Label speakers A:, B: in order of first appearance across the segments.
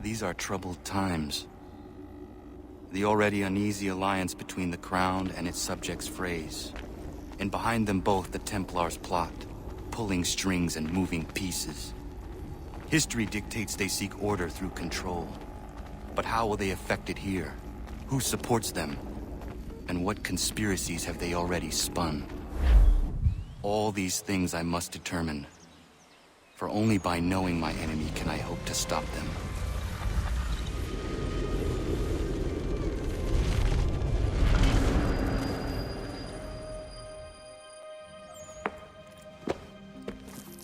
A: These are troubled times. The already uneasy alliance between the Crown and its subjects frays. And behind them both the Templars plot, pulling strings and moving pieces. History dictates they seek order through control. But how will they affect it here? Who supports them? And what conspiracies have they already spun? All these things I must determine. For only by knowing my enemy can I hope to stop them.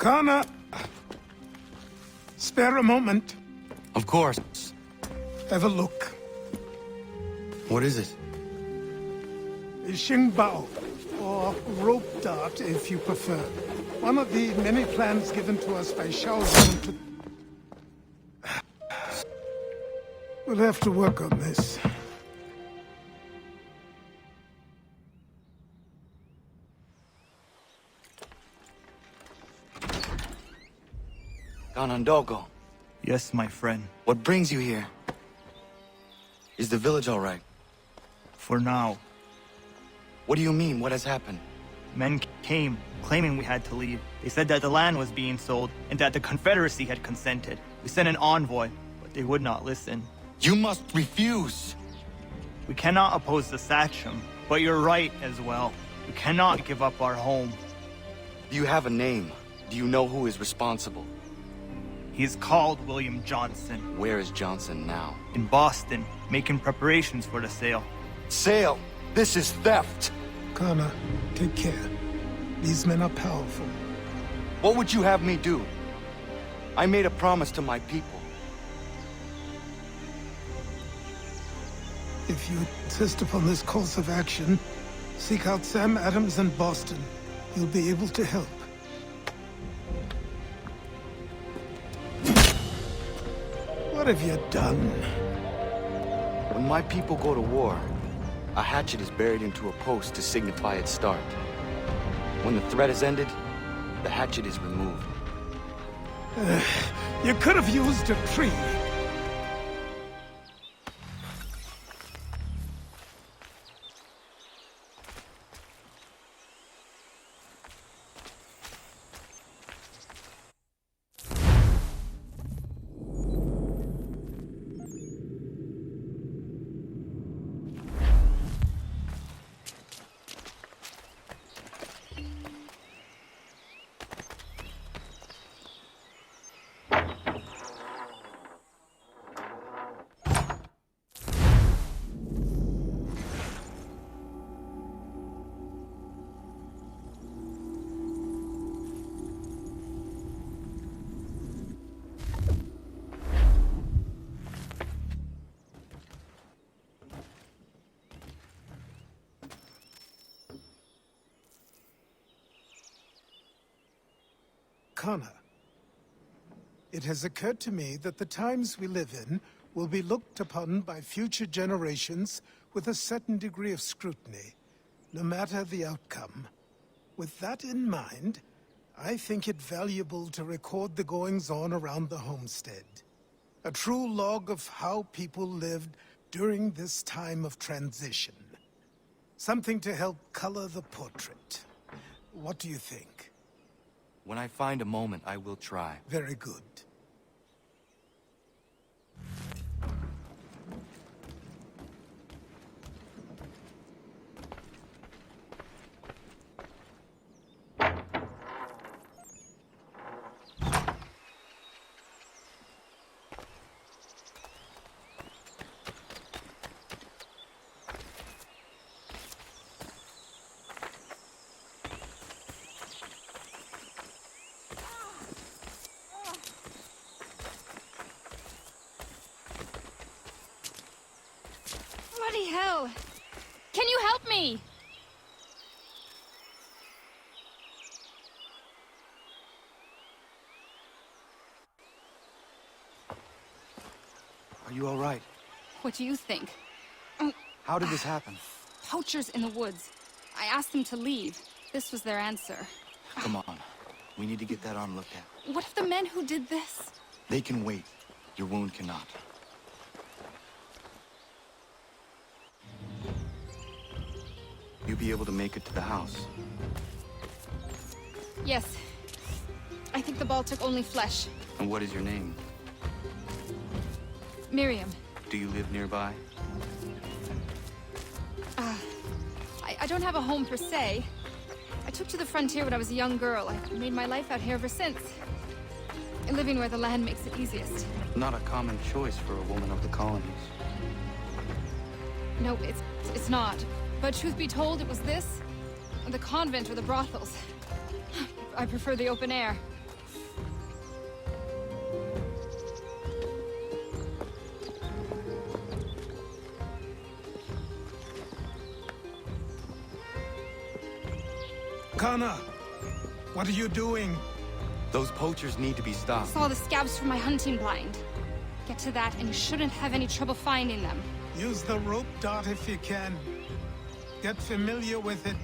B: Connor! Spare a moment.
A: Of course.
B: Have a look.
A: What is it?
B: A Xingbao, or rope dart if you prefer. One of the many plans given to us by Shaozhen to... We'll have to work on this.
A: Ganondogo,
C: Yes, my friend.
A: what brings you here? Is the village all right?
C: For now,
A: What do you mean? What has happened?
C: men came, claiming we had to leave. They said that the land was being sold, and that the Confederacy had consented. We sent an envoy, but they would not listen.
A: You must refuse!
C: We cannot oppose the Sachem, but you're right as well. We cannot give up our home.
A: Do you have a name? Do you know who is responsible?
C: He is called William Johnson,
A: Where is Johnson now?
C: in Boston, making preparations for the sale.
A: Sale! This is theft!
B: Connor, take care. These men are powerful.
A: What would you have me do? I made a promise to my people.
B: If you insist upon this course of action, seek out Sam Adams in Boston. He'll be able to help. What have you done?
A: When my people go to war, a hatchet is buried into a post to signify its start. When the threat is ended, the hatchet is removed.
B: You could have used a tree. Connor, it has occurred to me that the times we live in will be looked upon by future generations with a certain degree of scrutiny, no matter the outcome. With that in mind, I think it valuable to record the goings-on around the homestead. A true log of how people lived during this time of transition. Something to help color the portrait. What do you think?
A: When I find a moment, I will try.
B: Very good.
D: Bloody hell! Can you help me?
A: Are you all right?
D: What do you think?
A: How did this happen?
D: Poachers in the woods. I asked them to leave. This was their answer.
A: Come on. We need to get that arm looked at.
D: What if the men who did this?
A: They can wait. Your wound cannot. you be able to make it to the house?
D: Yes. I think the ball took only flesh.
A: And what is your name?
D: Miriam.
A: Do you live nearby?
D: I don't have a home per se. I took to the frontier when I was a young girl. I've made my life out here ever since. Living where the land makes it easiest.
A: Not a common choice for a woman of the colonies.
D: No, it's not. But truth be told, it was this, the convent or the brothels. I prefer the open air.
B: Kana, what are you doing?
A: Those poachers need to be
D: I
A: stopped.
D: saw the scabs from my hunting blind. Get to that, and you shouldn't have any trouble finding them.
B: Use the rope dart if you can. Get familiar with it.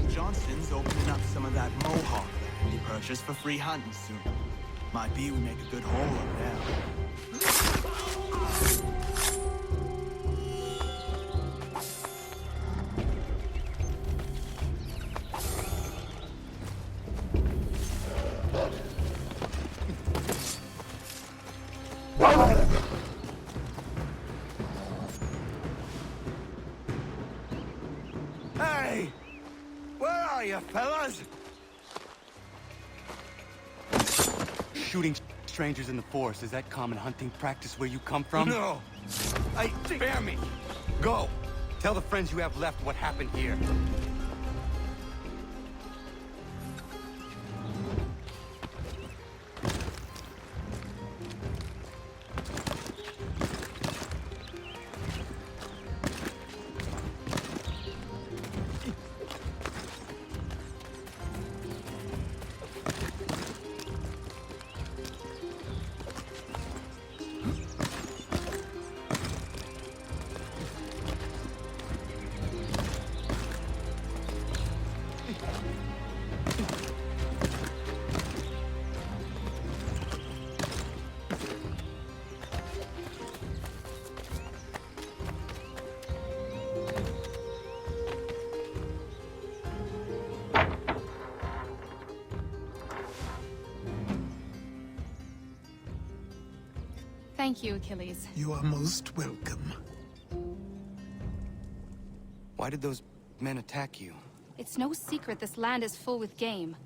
C: Johnson's opening up some of that Mohawk land he purchased for free hunting soon. Might be we make a good haul up there.
A: Hey! Where are you, fellas? Shooting strangers in the forest, is that common hunting practice where you come from?
E: No.
A: Spare me! Go! Tell the friends you have left what happened here.
D: Thank you, Achilles.
B: You are most welcome.
A: Why did those men attack you?
D: It's no secret this land is full with game.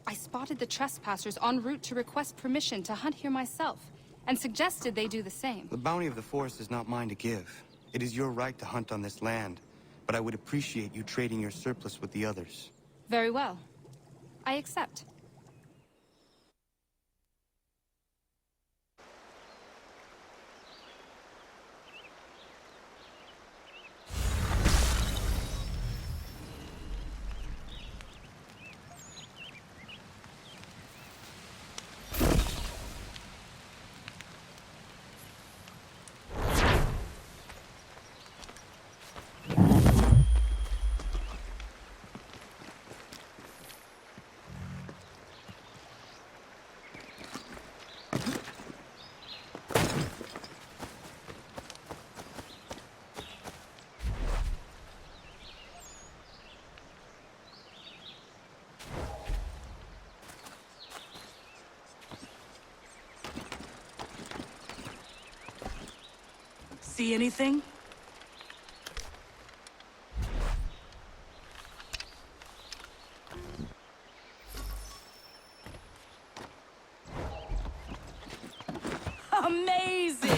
D: I spotted the trespassers en route to request permission to hunt here myself, and suggested they do the same.
A: The bounty of the forest is not mine to give. It is your right to hunt on this land, but I would appreciate you trading your surplus with the others.
D: Very well. I accept.
E: See anything? Amazing!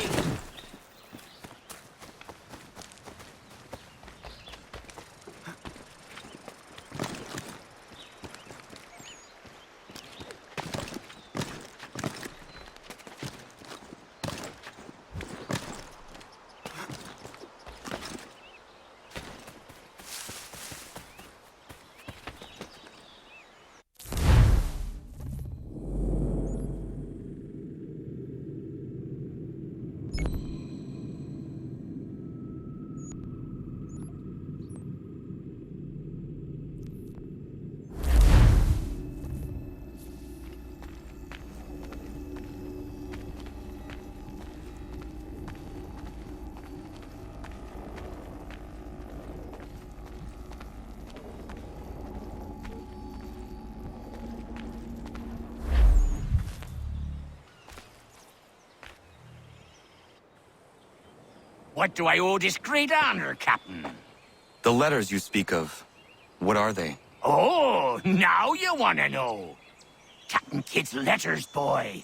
F: What do I owe this great honor, Captain?
A: The letters you speak of, what are they?
F: Oh, now you want to know. Captain Kidd's letters, boy.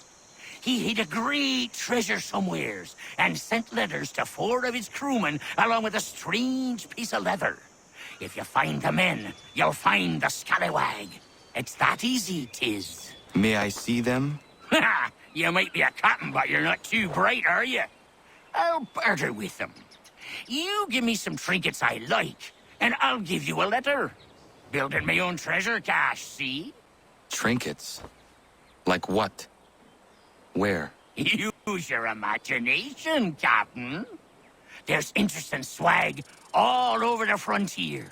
F: He hid a great treasure somewheres and sent letters to 4 of his crewmen along with a strange piece of leather. If you find the men, you'll find the scallywag. It's that easy, 'tis.
A: May I see them?
F: Ha! You might be a captain, but you're not too bright, are you? I'll barter with them. You give me some trinkets I like, and I'll give you a letter. Building my own treasure cache, see?
A: Trinkets? Like what? Where?
F: Use your imagination, Captain. There's interesting swag all over the frontier.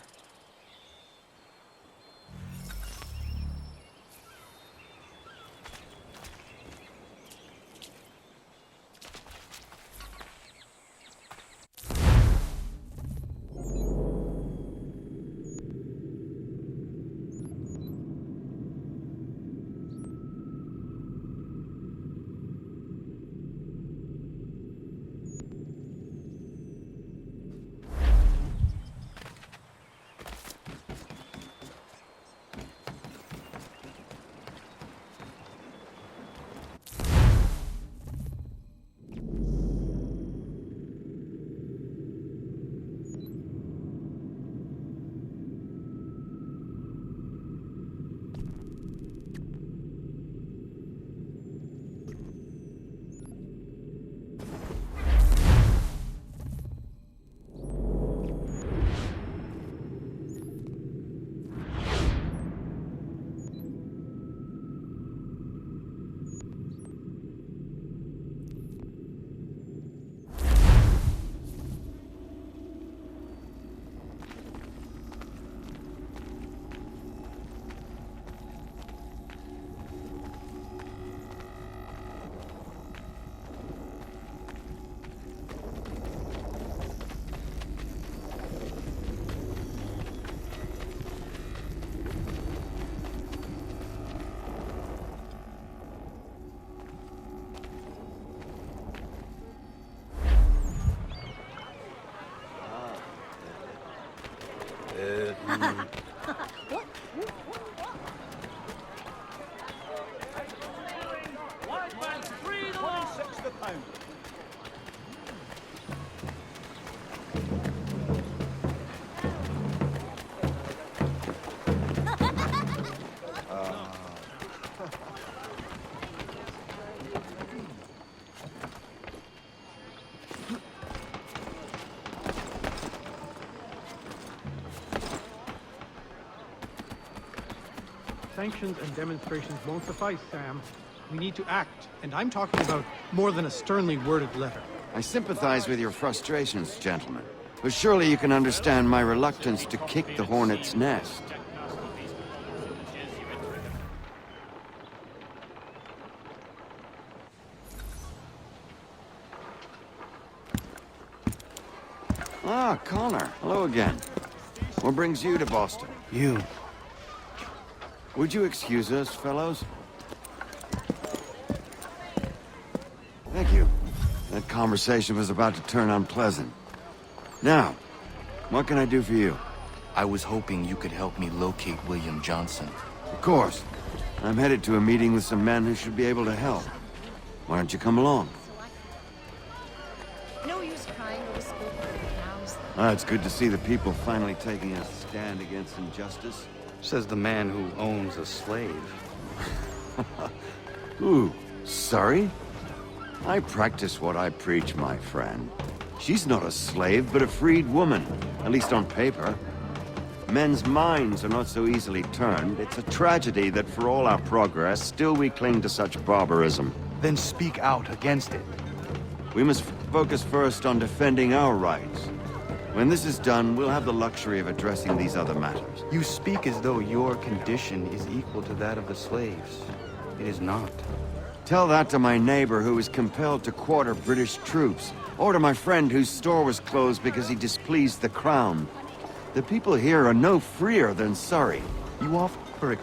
E: sanctions and demonstrations won't suffice, Sam. We need to act, and I'm talking about more than a sternly worded letter.
G: I sympathize with your frustrations, gentlemen. But surely you can understand my reluctance to kick the hornet's nest. Ah, Connor. Hello again. What brings you to Boston?
A: You.
G: Would you excuse us, fellows? Thank you. That conversation was about to turn unpleasant. Now, what can I do for you?
A: I was hoping you could help me locate William Johnson.
G: Of course. I'm headed to a meeting with some men who should be able to help. Why don't you come along?
H: No use crying over spilled cows.
G: It's good to see the people finally taking a stand against injustice.
A: Says the man who owns a slave.
G: Ooh, sorry? I practice what I preach, my friend. She's not a slave, but a freed woman, at least on paper. Men's minds are not so easily turned. It's a tragedy that for all our progress, still we cling to such barbarism.
A: Then speak out against it.
G: We must focus first on defending our rights. When this is done, we'll have the luxury of addressing these other matters.
A: You speak as though your condition is equal to that of the slaves. It is not.
G: Tell that to my neighbor who was compelled to quarter British troops, or to my friend whose store was closed because he displeased the crown. The people here are no freer than Surrey.
A: You offer it.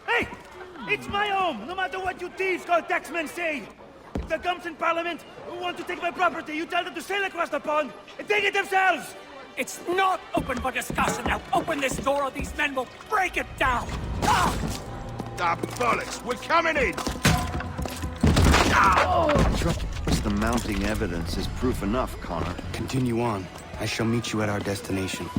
I: Hey! It's my home, no matter what you thieves called taxmen say! If the gums in Parliament want to take my property, you tell them to sail across the pond and take it themselves!
F: It's not open for discussion now. Open this door or these men will break it down. Ah!
J: Ah, bollocks! We're coming in!
G: Trust the mounting evidence is proof enough, Connor.
A: Continue on. I shall meet you at our destination.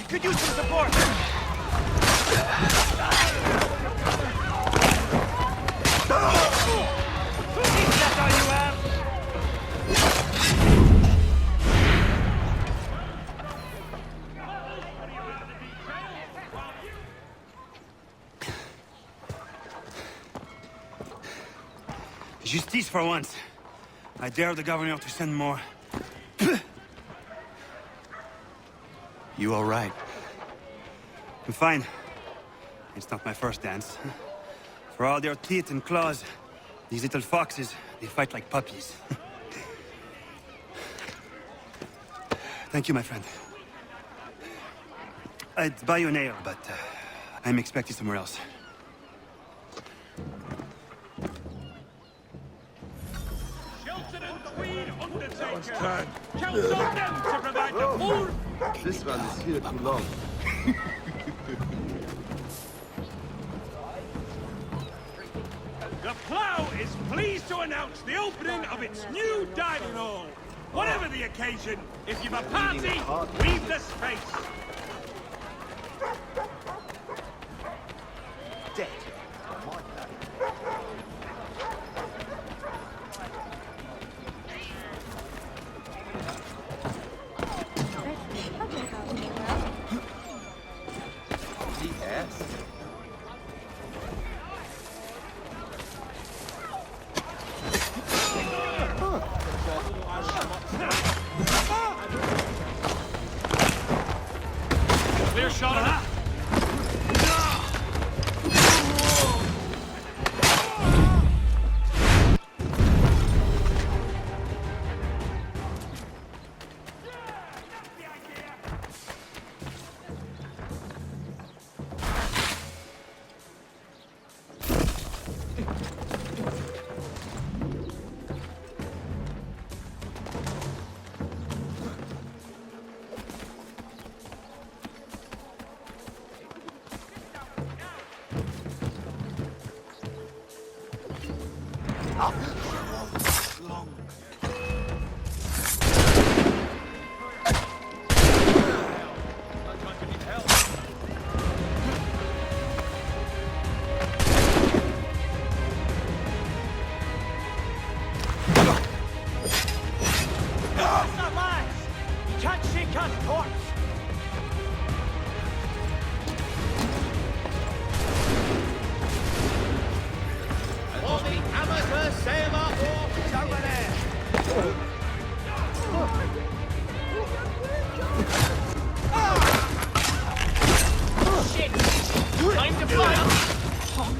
I: Could use some support! That's all you have? Justice for once. I dare the governor to send more.
A: You all right?
I: I'm fine. It's not my first dance. For all their teeth and claws, these little foxes, they fight like puppies. Thank you, my friend. I'd buy you an ale, but I'm expected somewhere else.
G: This one is here too long.
J: The Plough is pleased to announce the opening of its new dining hall. Whatever the occasion, if you've a party, leave the space.
I: Clear shot of that.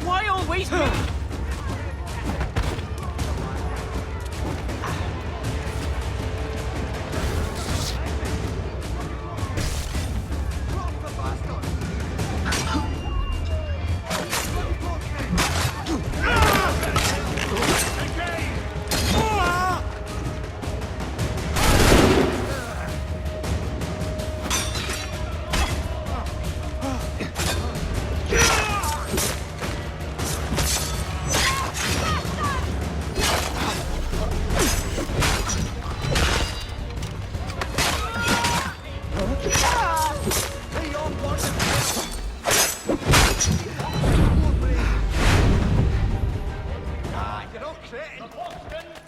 F: Why always me?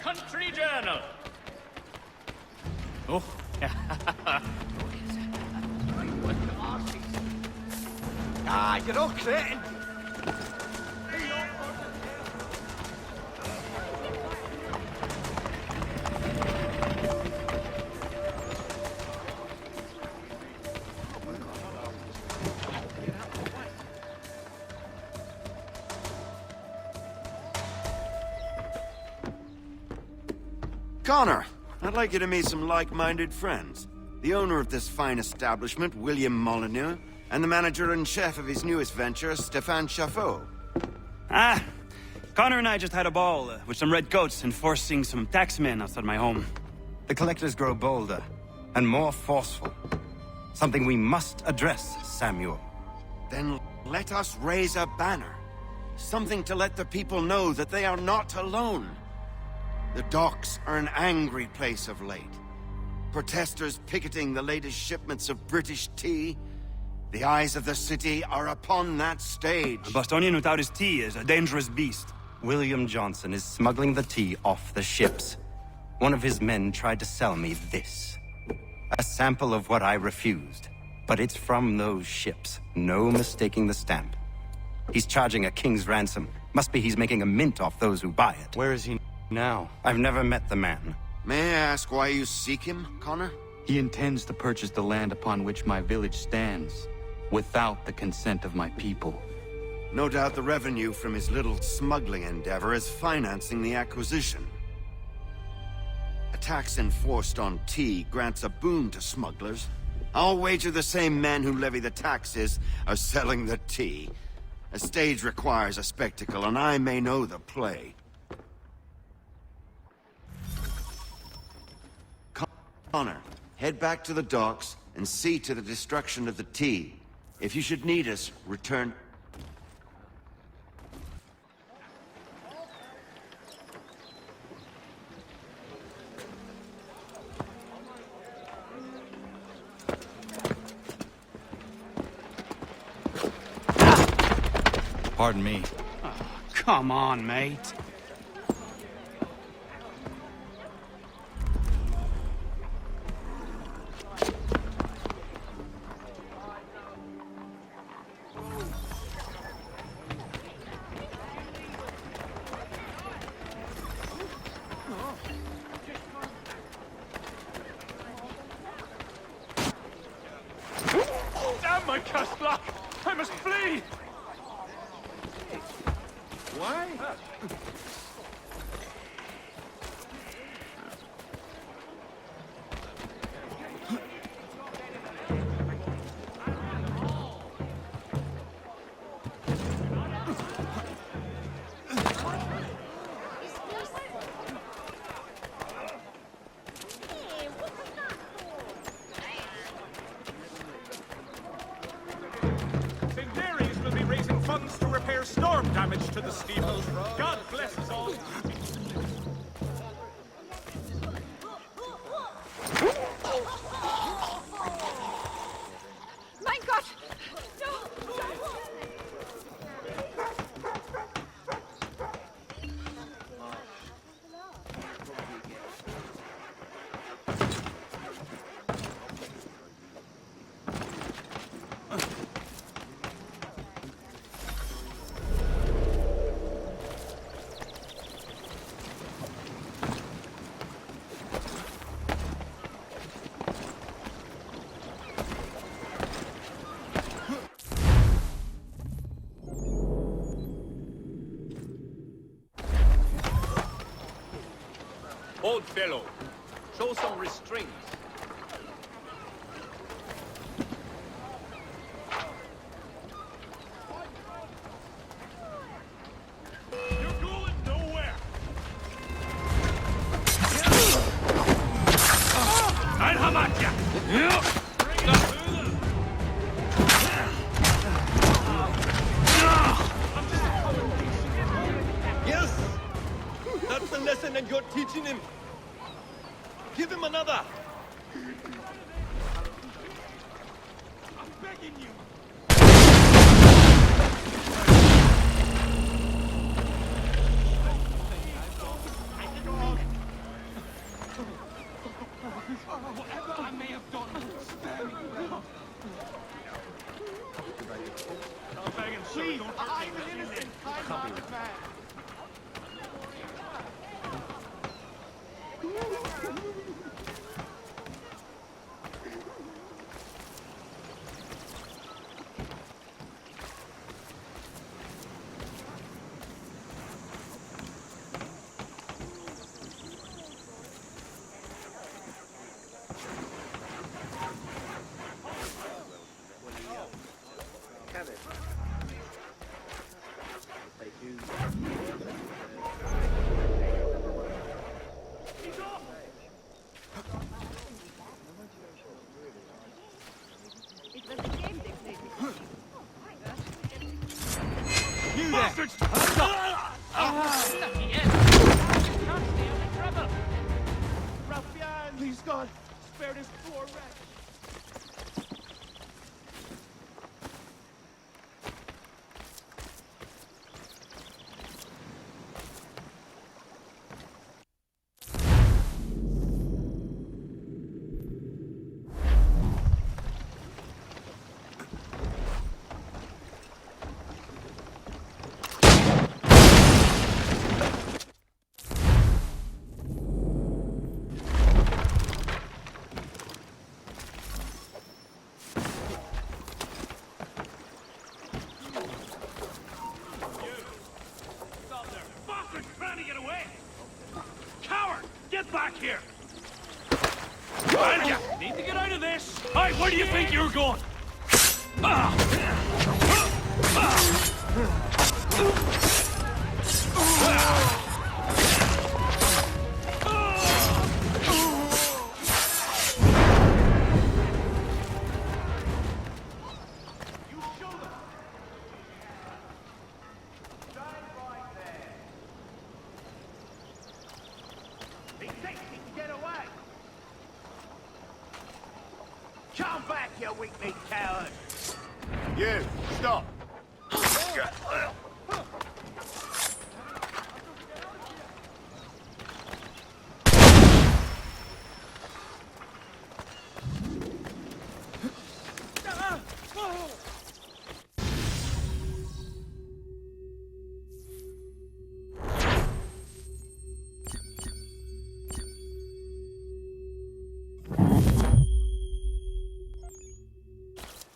J: Country Journal.
F: Oh.
J: You're all cretin.
G: Connor, I'd like you to meet some like-minded friends. The owner of this fine establishment, William Molyneux, and the manager and chef of his newest venture, Stéphane Chaffeau.
K: Ah, Connor and I just had a ball with some red coats enforcing some taxmen outside my home.
L: The collectors grow bolder and more forceful. Something we must address, Samuel.
G: Then let us raise a banner. Something to let the people know that they are not alone. The docks are an angry place of late. Protesters picketing the latest shipments of British tea. The eyes of the city are upon that stage.
K: A Bostonian without his tea is a dangerous beast.
L: William Johnson is smuggling the tea off the ships. One of his men tried to sell me this. A sample of what I refused. But it's from those ships. No mistaking the stamp. He's charging a king's ransom. Must be he's making a mint off those who buy it.
A: Where is he now?
L: I've never met the man.
G: May I ask why you seek him, Connor?
A: He intends to purchase the land upon which my village stands, without the consent of my people.
G: No doubt the revenue from his little smuggling endeavor is financing the acquisition. A tax enforced on tea grants a boon to smugglers. I'll wager the same men who levy the taxes are selling the tea. A stage requires a spectacle, and I may know the play. Connor, head back to the docks and see to the destruction of the tea. If you should need us, return...
A: Pardon me.
K: Come on, mate.
J: Damn my cursed luck! I must flee! Why? Will be raising funds to repair storm damage to the steeples. God bless us all.
D: My God! No!
J: old fellow. Show some restraint. You're going nowhere. I'll have at ya.
M: Yes! That's the lesson that you're teaching him. Give him another.
J: I'm begging you. Whatever I may have done, spare me. I'm begging, sir.
I: Please,
J: Don't hurt
I: I'm
J: me.
I: an innocent, kind-hearted man.
M: You there!
J: Bastards!
I: Ruffian, please God, spare this poor wretch.
J: Bastards trying to get away! Coward! Get back here! And you need to get out of this! Hey, where do you think you're going? You show them! He thinks he can get away! Come back, you weak-kneed coward!
M: You, stop!